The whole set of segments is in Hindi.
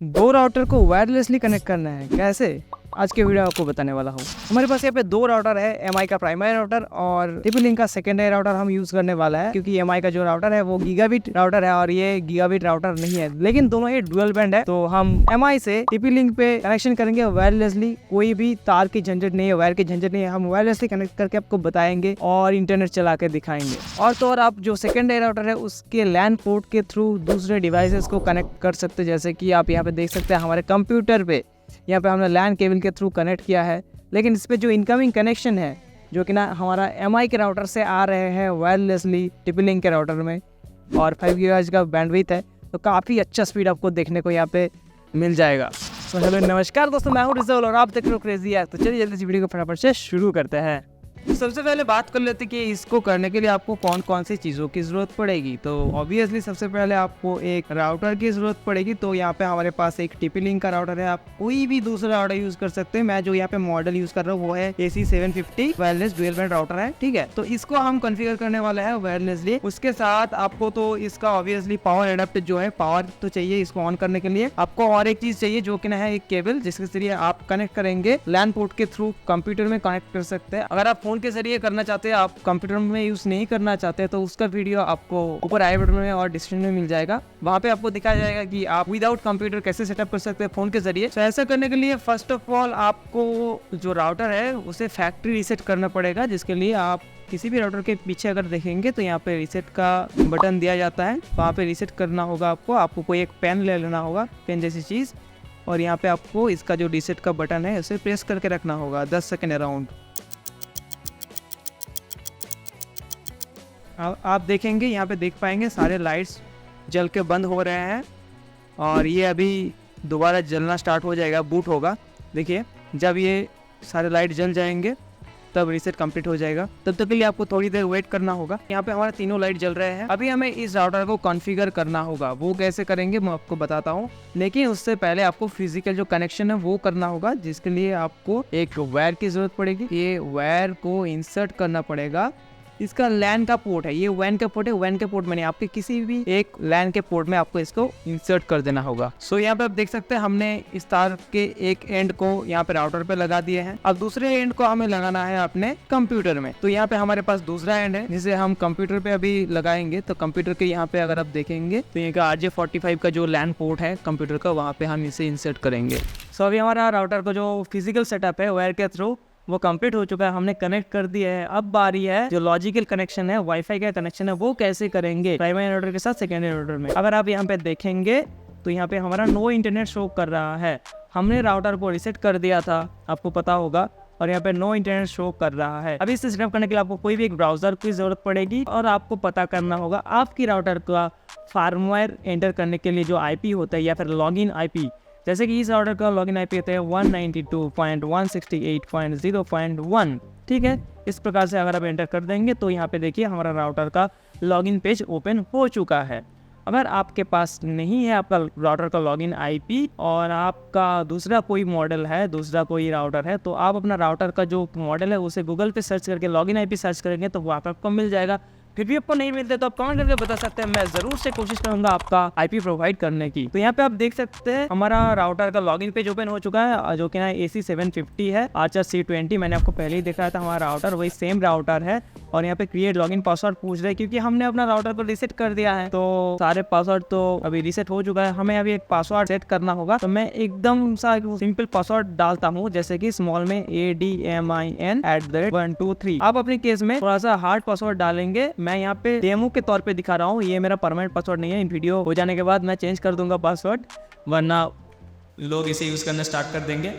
दो राउटर को वायरलेसली कनेक्ट करना है कैसे, आज के वीडियो आपको बताने वाला हूँ। हमारे पास यहाँ पे दो राउटर है, एमआई का प्राइमरी राउटर और TP-Link का सेकेंडरी राउटर हम यूज करने वाला है, क्योंकि एमआई का जो राउटर है वो गीगाबिट राउटर है और ये गीगाबिट राउटर नहीं है, लेकिन दोनों ही डुअल बैंड है। तो हम एमआई से TP-Link पे कनेक्शन करेंगे वायरलेसली, कोई भी तार की झंझट नहीं है, वायर की झंझट नहीं है, हम वायरलेसली कनेक्ट करके आपको बताएंगे और इंटरनेट चला के दिखाएंगे। और तो और आप जो सेकेंडरी राउटर है उसके लैन पोर्ट के थ्रू दूसरे डिवाइसेस को कनेक्ट कर सकते हैं, जैसे कि आप यहाँ पे देख सकते हैं हमारे कंप्यूटर पे यहाँ पे हमने लैन केबल के थ्रू कनेक्ट किया है, लेकिन इस पे जो इनकमिंग कनेक्शन है जो कि ना हमारा एमआई के राउटर से आ रहे हैं वायरलेसली TP-Link के राउटर में, और 5 GHz का बैंडविड्थ है, तो काफ़ी अच्छा स्पीड आपको देखने को यहाँ पे मिल जाएगा। तो हेलो नमस्कार दोस्तों, मैं हूँ रिजल और आप देख रहे हो क्रेजी है। तो चलिए जल्दी से वीडियो को फटाफट से शुरू करते हैं। तो सबसे पहले बात कर लेते हैं कि इसको करने के लिए आपको कौन कौन सी चीज़ों की ज़रूरत पड़ेगी। तो ऑब्वियसली सबसे पहले आपको एक राउटर की ज़रूरत पड़ेगी। तो यहाँ पे हमारे पास एक TP-Link का राउटर है, आप कोई भी दूसरा राउटर यूज़ कर सकते हैं। मैं जो यहाँ पे मॉडल यूज़ कर रहा हूँ वो है AC750 wireless dual band router है, ठीक है। तो इसको हम कॉन्फ़िगर करने वाले हैं वायरलेसली। उसके साथ आपको तो इसका ऑब्वियसली पावर एडाप्टर जो है, पावर तो चाहिए इसको ऑन करने के लिए। आपको और एक चीज़ चाहिए जो कि ना है एक केबल, जिसके जरिए आप कनेक्ट करेंगे लैन पोर्ट के थ्रू कंप्यूटर में कनेक्ट कर सकते हैं। अगर आप फोन के जरिए करना चाहते हैं, आप कंप्यूटर में यूज नहीं करना चाहते, तो उसका वीडियो आपको ऊपर आई बटन में और डिस्क्रिप्शन में मिल जाएगा। वहाँ पे आपको दिखाया जाएगा कि आप विदाउट कंप्यूटर कैसे सेटअप कर सकते हैं फोन के जरिए। तो ऐसा करने के लिए फर्स्ट ऑफ ऑल आपको जो राउटर है उसे फैक्ट्री रीसेट करना पड़ेगा, जिसके लिए आप किसी भी राउटर के पीछे अगर देखेंगे तो यहाँ पे रीसेट का बटन दिया जाता है, वहाँ पे रीसेट करना होगा। आपको कोई एक पेन ले लेना होगा, पेन जैसी चीज़, और यहाँ पे आपको इसका जो रीसेट का बटन है उसे प्रेस करके रखना होगा 10 सेकेंड अराउंड। आप देखेंगे यहाँ पे देख पाएंगे सारे लाइट्स जल के बंद हो रहे हैं और ये अभी दोबारा जलना स्टार्ट हो जाएगा, बूट होगा। देखिए जब ये सारे लाइट जल जाएंगे तब रीसेट कंप्लीट हो जाएगा। तब तक के लिए आपको थोड़ी देर वेट करना होगा। यहाँ पे हमारे तीनों लाइट जल रहे हैं। अभी हमें इस राउटर को कॉन्फ़िगर करना होगा, वो कैसे करेंगे मैं आपको बताता हूँ, लेकिन उससे पहले आपको फिजिकल जो कनेक्शन है वो करना होगा, जिसके लिए आपको एक वायर की जरूरत पड़ेगी। ये वायर को इंसर्ट करना पड़ेगा। इसका लैन का पोर्ट है, ये वैन का पोर्ट है, वैन के पोर्ट में नहीं, आपके किसी भी एक लैन के पोर्ट में आपको इसको इंसर्ट कर देना होगा। सो यहाँ पे आप देख सकते हैं हमने इस तार के एक एंड को यहाँ पे राउटर पे लगा दिए हैं। अब दूसरे एंड को हमें लगाना है अपने कंप्यूटर में। तो यहाँ पे हमारे पास दूसरा एंड है जिसे हम कंप्यूटर पे अभी लगाएंगे। तो कंप्यूटर के यहाँ पे अगर आप देखेंगे तो यहाँ का RJ45 का जो लैन पोर्ट है कंप्यूटर का, वहाँ पे हम इसे इंसर्ट करेंगे। सो अभी हमारा राउटर का जो फिजिकल सेटअप है वायर के थ्रू वो कंप्लीट हो चुका है, हमने कनेक्ट कर दिया है। अब बारी है जो लॉजिकल कनेक्शन है, वाईफाई का कनेक्शन है, वो कैसे करेंगे प्राइमरी राउटर के साथ सेकेंडरी राउटर में। अगर आप यहाँ पे देखेंगे तो यहाँ पे हमारा नो इंटरनेट शो कर रहा है। हमने राउटर को रीसेट कर दिया था, आपको पता होगा, और यहाँ पे नो इंटरनेट शो कर रहा है। अभी इसे सेटअप करने के लिए आपको कोई भी एक ब्राउजर की जरूरत पड़ेगी और आपको पता करना होगा आपकी राउटर का फार्मवेयर एंटर करने के लिए जो IP होता है या फिर लॉगिन IP, जैसे कि इस राउटर का लॉगिन IP होता है 192.168.0.1, ठीक है। इस प्रकार से अगर आप एंटर कर देंगे तो यहाँ पे देखिए हमारा राउटर का लॉगिन पेज ओपन हो चुका है। अगर आपके पास नहीं है आपका राउटर का लॉगिन IP और आपका दूसरा कोई मॉडल है, दूसरा कोई राउटर है, तो आप अपना राउटर का जो मॉडल है उसे गूगल पे सर्च करके लॉगिन IP सर्च करेंगे तो वहाँ पर आपको मिल जाएगा। फिर भी आपको नहीं मिलते तो आप कमेंट करके बता सकते हैं, मैं जरूर से कोशिश करूंगा आपका IP प्रोवाइड करने की। तो यहाँ पे आप देख सकते हैं हमारा राउटर का लॉगिन पेज ओपन हो चुका है, जो कि ना AC750 है, Archer C20। मैंने आपको पहले ही दिखाया था हमारा राउटर वही सेम राउटर है। और यहाँ पे क्रिएट लॉगिन पासवर्ड पूछ रहे हैं क्योंकि हमने अपना राउटर को रीसेट कर दिया है, तो सारे पासवर्ड तो अभी रीसेट हो चुका है। हमें अभी एक पासवर्ड सेट करना होगा, तो मैं एकदम सा सिंपल पासवर्ड डालता हूँ, जैसे कि स्मॉल में ADMIN@123। आप अपने केस में थोड़ा सा हार्ड पासवर्ड डालेंगे। मैं यहाँ पे डेमो के तौर पे दिखा रहा हूँ, ये मेरा परमानेंट पासवर्ड नहीं है। वीडियो हो जाने के बाद मैं चेंज कर दूंगा पासवर्ड, वरना लोग इसे यूज करना स्टार्ट कर देंगे।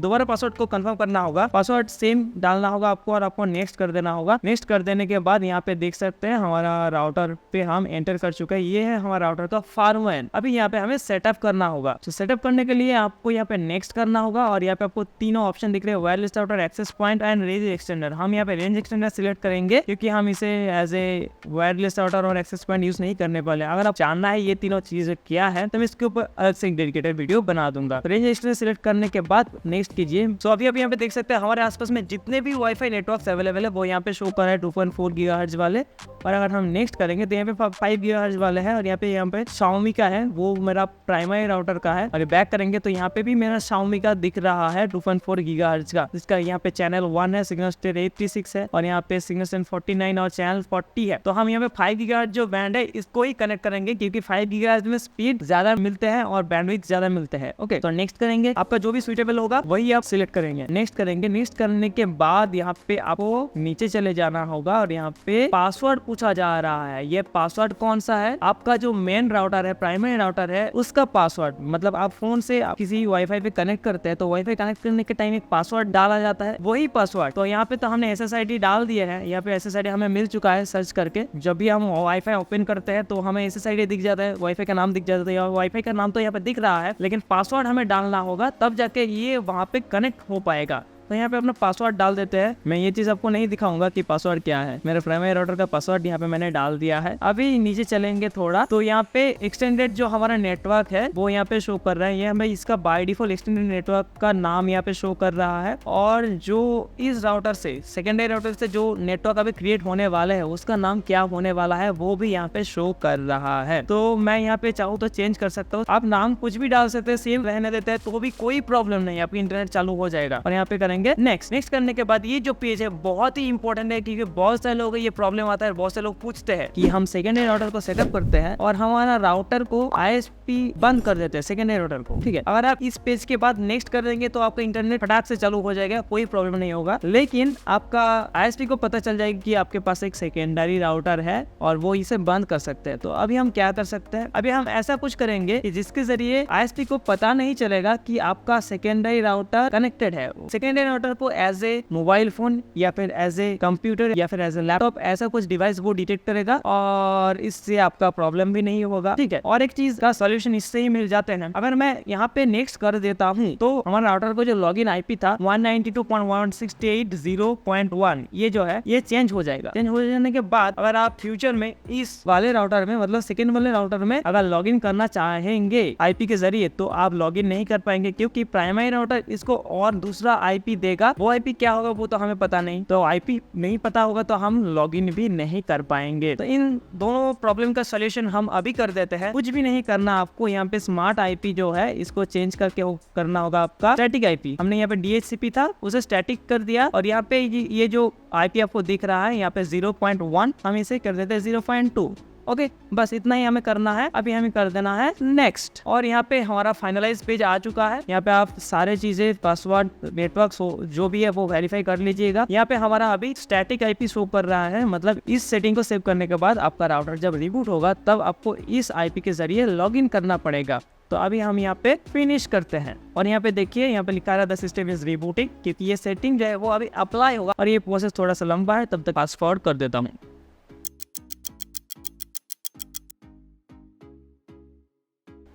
दोबारा पासवर्ड को कंफर्म करना होगा, पासवर्ड सेम डालना होगा आपको और आपको नेक्स्ट कर देना होगा। नेक्स्ट कर देने के बाद यहाँ पे देख सकते हैं हमारा राउटर पे हम एंटर कर चुके हैं। ये है हमारा राउटर का फार्मवेयर। अभी यहाँ पे हमें सेटअप करना होगा। तो सेटअप करने के लिए आपको यहाँ पे नेक्स्ट करना होगा और यहाँ पे आपको तीनों ऑप्शन दिख रहे हैं, wireless router, access point and range extender. हम यहाँ पे रेंज एक्सटेंडर सिलेक्ट करेंगे क्योंकि हम इसे एज ए वायरलेस राउटर और एक्सेस पॉइंट यूज नहीं करने वाले। अगर आप जानना है ये तीनों चीजें क्या है तो मैं इसके ऊपर अलग से एक डेडिकेटेड वीडियो बना दूंगा। रेंज एक्सटेंडर सिलेक्ट करने के बाद नेक्स्ट नेक्स्ट कीजिए। सो अभी आप यहाँ पे देख सकते हैं हमारे आसपास में जितने भी वाईफाई नेटवर्क्स अवेलेबल है वो यहाँ पे शो कर रहा है 2.4 गीगाहर्ट्ज वाले। और अगर हम नेक्स्ट करेंगे तो यहाँ पे 5 गीगाहर्ट्ज वाले हैं और यहाँ पे Xiaomi का है, वो मेरा प्राइमरी राउटर का है। और बैक करेंगे तो यहाँ पे भी मेरा Xiaomi का दिख रहा है 2.4 गीगाहर्ट्ज का, जिसका यहाँ पे चैनल 1 है, सिग्नल स्ट्रेंथ 86 है और यहाँ पे सिग्नल स्ट्रेंथ 49 और चैनल 40 है। तो हम यहाँ पे 5 गीगाहर्ट्ज जो बैंड है इसको ही कनेक्ट करेंगे क्योंकि 5 गीगाहर्ट्ज में स्पीड ज्यादा मिलते हैं और बैंडविड्थ ज्यादा मिलते हैं। ओके, तो नेक्स्ट करेंगे, आपका जो भी सुइटेबल होगा वही आप सिलेक्ट करेंगे। नेक्स्ट करेंगे, नेक्स्ट करने के बाद यहाँ पे आपको नीचे चले जाना होगा और यहाँ पे पासवर्ड पूछा जा रहा है। ये पासवर्ड कौन सा है? आपका जो मेन राउटर है, प्राइमरी राउटर है, उसका पासवर्ड। मतलब आप फोन से किसी वाईफाई पे कनेक्ट करते हैं तो वाईफाई कनेक्ट करने के टाइम एक पासवर्ड डाला जाता है, वही पासवर्ड। तो यहाँ पे तो हमने SSID डाल दिया है, यहाँ पे SSID हमें मिल चुका है सर्च करके। जब भी हम वाईफाई ओपन करते हैं तो हमें SSID दिख जाता है, वाईफाई का नाम दिख जाता है। वाईफाई का नाम तो यहाँ पे दिख रहा है लेकिन पासवर्ड हमें डालना होगा, तब जाके ये वहाँ पे कनेक्ट हो पाएगा। तो यहाँ पे अपना पासवर्ड डाल देते हैं। मैं ये चीज आपको नहीं दिखाऊंगा कि पासवर्ड क्या है, मेरे प्राइमरी राउटर का पासवर्ड यहाँ पे मैंने डाल दिया है। अभी नीचे चलेंगे थोड़ा तो यहाँ पे एक्सटेंडेड जो हमारा नेटवर्क है वो यहाँ पे शो कर रहा है। ये हमें इसका बाय डिफॉल्ट एक्सटेंडेड नेटवर्क का नाम यहाँ पे शो कर रहा है और जो इस राउटर से सेकेंडरी राउटर से जो नेटवर्क अभी क्रिएट होने वाले है उसका नाम क्या होने वाला है वो भी यहाँ पे शो कर रहा है। तो मैं यहाँ पे चाहूँ तो चेंज कर सकता हूँ, आप नाम कुछ भी डाल सकते हैं, सेम रहने देते हैं तो भी कोई प्रॉब्लम नहीं, आपकी इंटरनेट चालू हो जाएगा। और यहाँ पे करेंगे नेक्स्ट करने के बाद ये जो पेज है बहुत ही इंपॉर्टेंट है क्योंकि बहुत सारे लोगों को ये प्रॉब्लम आता है। बहुत से लोग पूछते हैं कि हम सेकेंडरी राउटर को सेटअप करते हैं और हमारा राउटर को ISP बंद कर देते हैं सेकेंडरी राउटर को। ठीक है, अगर आप इस पेज के बाद नेक्स्ट कर देंगे तो आपका इंटरनेट फटाक से चालू हो जाएगा, कोई प्रॉब्लम नहीं होगा। लेकिन आपका ISP को पता चल जाएगा कि आपके पास एक सेकेंडरी राउटर है और वो इसे बंद कर सकते हैं। तो अभी हम क्या कर सकते हैं, अभी हम ऐसा कुछ करेंगे कि जिसके जरिए ISP को पता नहीं चलेगा कि आपका सेकेंडरी राउटर कनेक्टेड है। सेकेंडरी राउटर को एज ए मोबाइल फोन या फिर एज ए कंप्यूटर या फिर एज ए लैपटॉप ऐसा कुछ डिवाइस वो डिटेक्ट करेगा और इससे आपका प्रॉब्लम भी नहीं होगा। ठीक है, और एक चीज का सॉल्यूशन इससे ही मिल जाते हैं। अगर मैं यहाँ पे नेक्स्ट कर देता हूँ तो हमारा राउटर को जो लॉगिन IP था 192.168.0.1 ये जो है ये चेंज हो जाएगा। चेंज हो जाने के बाद अगर आप फ्यूचर में इस वाले राउटर में मतलब सेकेंड वाले राउटर में अगर लॉगिन करना चाहेंगे IP के जरिए तो आप लॉगिन नहीं कर पाएंगे क्योंकि प्राइमरी राउटर इसको और दूसरा IP देगा। वो IP क्या होगा वो तो हमें पता नहीं, तो IP नहीं पता होगा तो हम लॉगिन भी नहीं कर पाएंगे। तो इन दोनों प्रॉब्लम का सॉल्यूशन हम अभी कर देते हैं। कुछ भी नहीं करना आपको, यहाँ पे स्मार्ट IP जो है इसको चेंज करके करना होगा आपका स्टैटिक IP। हमने यहाँ पे DHCP था उसे स्टैटिक कर दिया और यहाँ पे ये जो IP आपको दिख रहा है यहाँ पे 0.1 हम इसे कर देते हैं 0.2। ओके, बस इतना ही हमें करना है। अभी हमें कर देना है नेक्स्ट और यहाँ पे हमारा फाइनलाइज पेज आ चुका है। यहाँ पे आप सारे चीजें पासवर्ड नेटवर्क जो भी है वो वेरीफाई कर लीजिएगा। यहाँ पे हमारा अभी स्टैटिक IP शो कर रहा है, मतलब इस सेटिंग को सेव करने के बाद आपका राउटर जब रिबूट होगा तब आपको इस IP के जरिए लॉगिन करना पड़ेगा। तो अभी हम यहाँ पे फिनिश करते हैं और यहाँ पे देखिए यहाँ पे लिखा रहा है द सिस्टम इज रिबूटिंग क्योंकि ये सेटिंग जो है वो अभी अप्लाई होगा और ये प्रोसेस थोड़ा सा लंबा है, तब तक फास्ट फॉरवर्ड कर देता हूँ।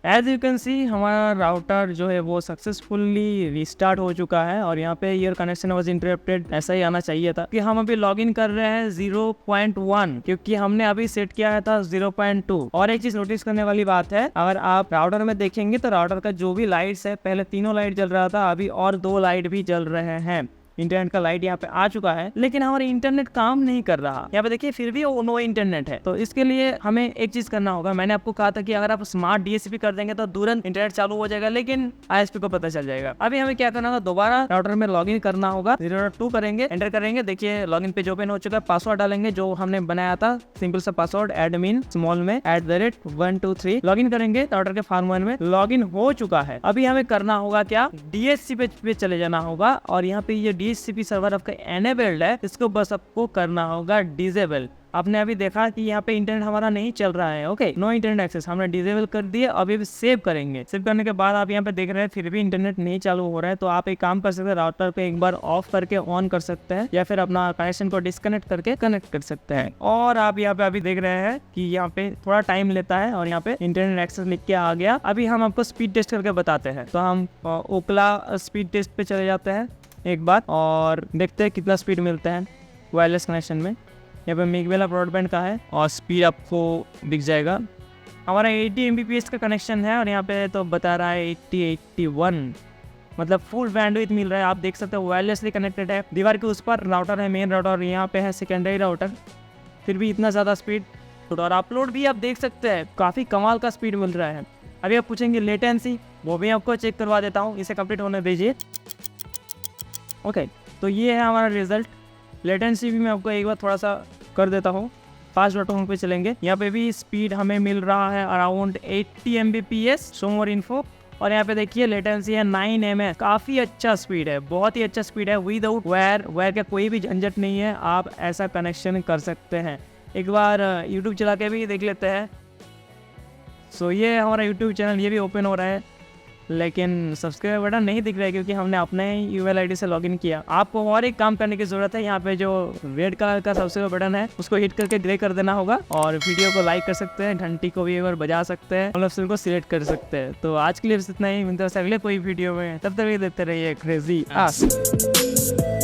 एज यू कैन सी हमारा राउटर जो है वो सक्सेसफुली रिस्टार्ट हो चुका है और यहाँ पे योर कनेक्शन वाज इंटरप्टेड ऐसा ही आना चाहिए था कि हम अभी लॉगिन कर रहे हैं 0.1 क्योंकि हमने अभी सेट किया था 0.2। और एक चीज नोटिस करने वाली बात है, अगर आप राउटर में देखेंगे तो राउटर का जो भी लाइट्स है पहले तीनों लाइट जल रहा था, अभी और 2 लाइट भी जल रहे हैं। इंटरनेट का लाइट यहाँ पे आ चुका है लेकिन हमारा इंटरनेट काम नहीं कर रहा। यहाँ पे देखिए फिर भी वो नो इंटरनेट है। तो इसके लिए हमें एक चीज करना होगा, मैंने आपको कहा था कि अगर आप स्मार्ट DHCP कर देंगे तो तुरंत इंटरनेट चालू हो जाएगा लेकिन ISP को पता चल जाएगा। अभी हमें क्या करना होगा, दोबारा राउटर में लॉगिन करना होगा, 0.2 करेंगे, एंटर करेंगे। देखिए लॉगिन पेज ओपन हो चुका है। पासवर्ड डालेंगे जो हमने बनाया था, सिंपल सा पासवर्ड एडमिन स्मॉल में @123 लॉगिन करेंगे। राउटर के फार्म 1 में लॉगिन हो चुका है। अभी हमें करना होगा क्या, DHCP पे चले जाना होगा और यहाँ पे ये DHCP सर्वर आपका एनेबल्ड है, इसको बस आपको करना होगा डिसेबल। आपने अभी देखा कि यहाँ पे इंटरनेट हमारा नहीं चल रहा है। ओके, नो इंटरनेट एक्सेस हमने डिसेबल कर दिए। अभी सेव करेंगे, सेव करने के बाद आप यहाँ पे देख रहे हैं फिर भी इंटरनेट नहीं चालू हो रहा है। तो आप एक काम कर सकते हैं, राउटर पे एक बार ऑफ करके ऑन कर सकते हैं या फिर अपना कनेक्शन को डिस्कनेक्ट करके कनेक्ट कर सकते हैं। और आप यहाँ पे अभी देख रहे हैं कि यहाँ पे थोड़ा टाइम लेता है और यहाँ पे इंटरनेट एक्सेस लिख के आ गया। अभी हम आपको स्पीड टेस्ट करके बताते हैं। तो हम ओकला स्पीड टेस्ट पे चले जाते हैं एक बार और देखते हैं कितना स्पीड मिलता है वायरलेस कनेक्शन में। यहाँ पे मेघवेला ब्रॉडबैंड का है और स्पीड आपको दिख जाएगा। हमारा 80 Mbps का कनेक्शन है और यहाँ पे तो बता रहा है 80-81। मतलब फुल बैंडविड्थ मिल रहा है। आप देख सकते हो वायरलेसली कनेक्टेड है। दीवार के उस पर राउटर है, मेन राउटर, यहाँ पे है सेकेंडरी राउटर, फिर भी इतना ज़्यादा स्पीड। और अपलोड भी आप देख सकते हैं काफ़ी कमाल का स्पीड मिल रहा है। अभी आप पूछेंगे लेटेंसी, वो भी आपको चेक करवा देता हूँ, इसे कंप्लीट होने दीजिए। ओके, तो ये है हमारा रिजल्ट। लेटेंसी भी मैं आपको एक बार थोड़ा सा कर देता हूँ। फास्ट डॉट पे चलेंगे, यहाँ पे भी स्पीड हमें मिल रहा है अराउंड 80 Mbps, शो मोर इन्फो। और यहाँ पे देखिए लेटेंसी है 9 ms, काफ़ी अच्छा स्पीड है, बहुत ही अच्छा स्पीड है। विदाउट वायर का कोई भी झंझट नहीं है, आप ऐसा कनेक्शन कर सकते हैं। एक बार यूट्यूब चला के भी देख लेते हैं। सो ये हमारा यूट्यूब चैनल, ये भी ओपन हो रहा है, लेकिन सब्सक्राइब बटन नहीं दिख रहा है क्योंकि हमने अपने यूएल आईडी से लॉगिन किया। आपको और एक काम करने की ज़रूरत है, यहाँ पे जो रेड कलर का सब्सक्राइब बटन है उसको हिट करके ग्रे कर देना होगा, और वीडियो को लाइक कर सकते हैं, घंटी को भी एक बार बजा सकते हैं, मतलब सिर्फ को सिलेक्ट कर सकते हैं। तो आज के लिए बस इतना ही, मिलते हैं अगले कोई वीडियो में, तब तक देखते रहिए क्रेजी आस्क।